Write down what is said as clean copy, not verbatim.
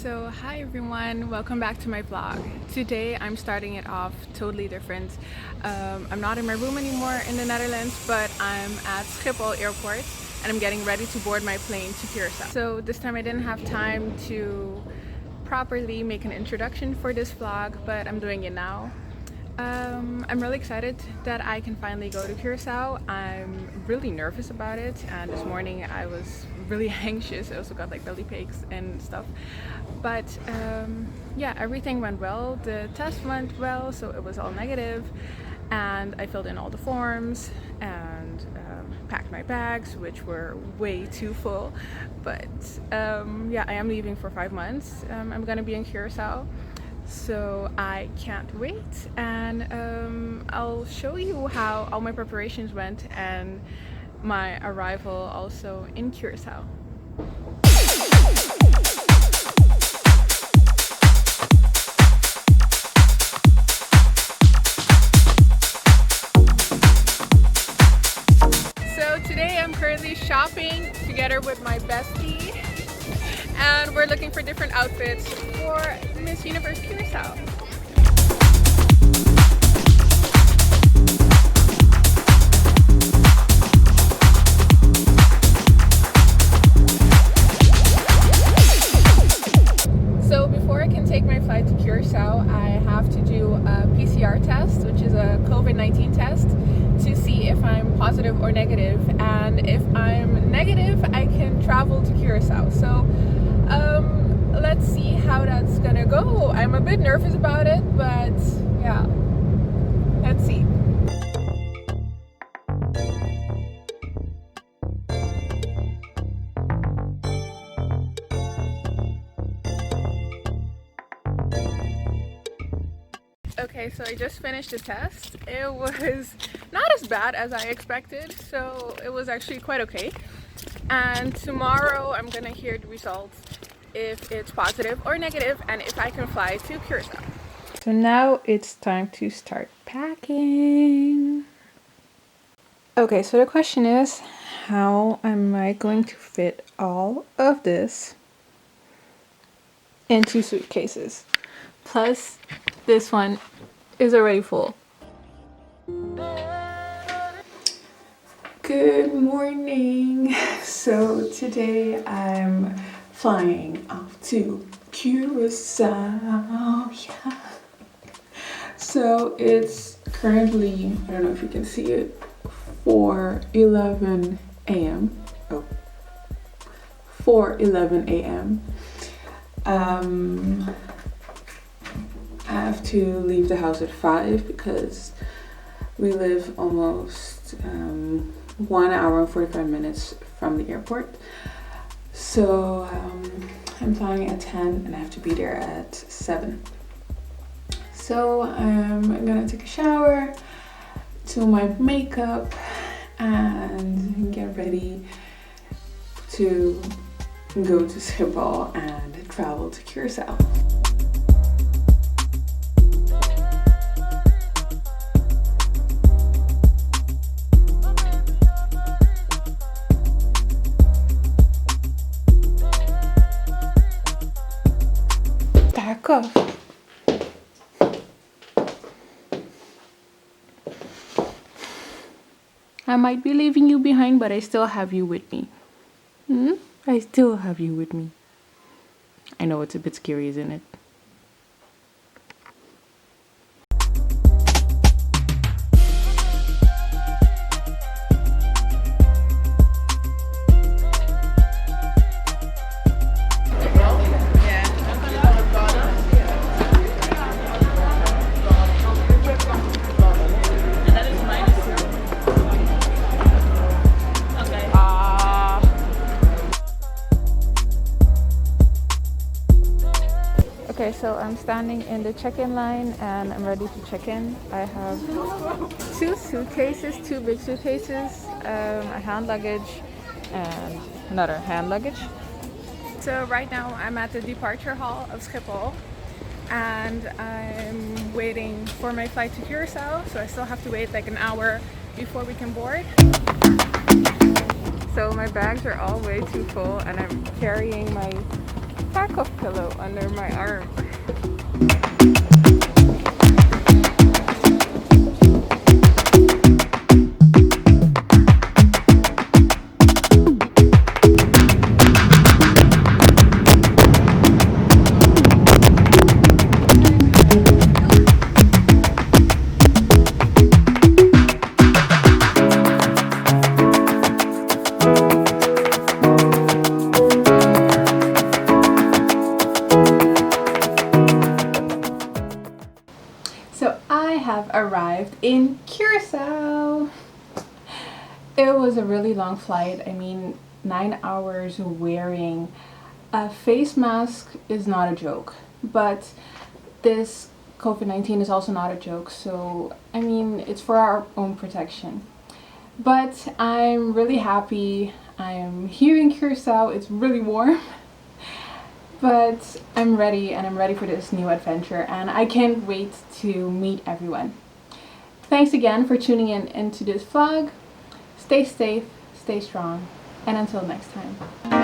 So hi everyone, welcome back to my vlog. Today I'm starting it off totally different. I'm not in my room anymore in the Netherlands, but I'm at Schiphol airport and I'm getting ready to board my plane to Curaçao. So this time I didn't have time to properly make an introduction for this vlog, but I'm doing it now. I'm really excited that I can finally go to Curaçao. I'm really nervous about it, and this morning I was really anxious. I also got like belly aches and stuff, but yeah, everything went well. The test went well, so it was all negative, and I filled in all the forms and packed my bags, which were way too full, but yeah, I am leaving for 5 months. I'm gonna be in Curaçao, so I can't wait, and I'll show you how all my preparations went and my arrival also in Curaçao. So today I'm currently shopping together with my bestie, and we're looking for different outfits for Miss Universe Curaçao. So before I can take my flight to Curaçao, I have to do a PCR test, which is a COVID-19 test, to see if I'm positive or negative. And if I'm negative, I can travel to Curaçao. So let's see how that's gonna go. I'm a bit nervous about it, but yeah, let's see. Okay, so I just finished the test. It was not as bad as I expected, so it was actually quite okay. And tomorrow I'm gonna hear the results, if it's positive or negative, and if I can fly to Curaçao. So now it's time to start packing. Okay, so the question is, how am I going to fit all of this into suitcases? Plus, this one is already full. Good morning. So today I'm flying off to Curaçao. Yeah. So it's currently, I don't know if you can see it, 4:11 a.m. Oh, 4:11 a.m. I have to leave the house at 5 because we live almost 1 hour and 45 minutes from the airport. So I'm flying at 10 and I have to be there at 7. So I'm gonna take a shower, do my makeup, and get ready to go to Schiphol and travel to Curaçao. Tarkov. I might be leaving you behind, but I still have you with me. I still have you with me. I know it's a bit scary, isn't it? Okay, so I'm standing in the check-in line and I'm ready to check in. I have 2 suitcases, 2 big suitcases, a hand luggage and another hand luggage. So right now I'm at the departure hall of Schiphol and I'm waiting for my flight to Curaçao, so I still have to wait like an hour before we can board. So my bags are all way too full and I'm carrying my Tarkov pillow under my arm. So I have arrived in Curaçao. It was a really long flight. I mean, 9 hours wearing a face mask is not a joke. But this COVID-19 is also not a joke. So, I mean, it's for our own protection. But I'm really happy. I'm here in Curaçao. It's really warm. But I'm ready, and I'm ready for this new adventure, and I can't wait to meet everyone. Thanks again for tuning in into this vlog. Stay safe, stay strong, and until next time.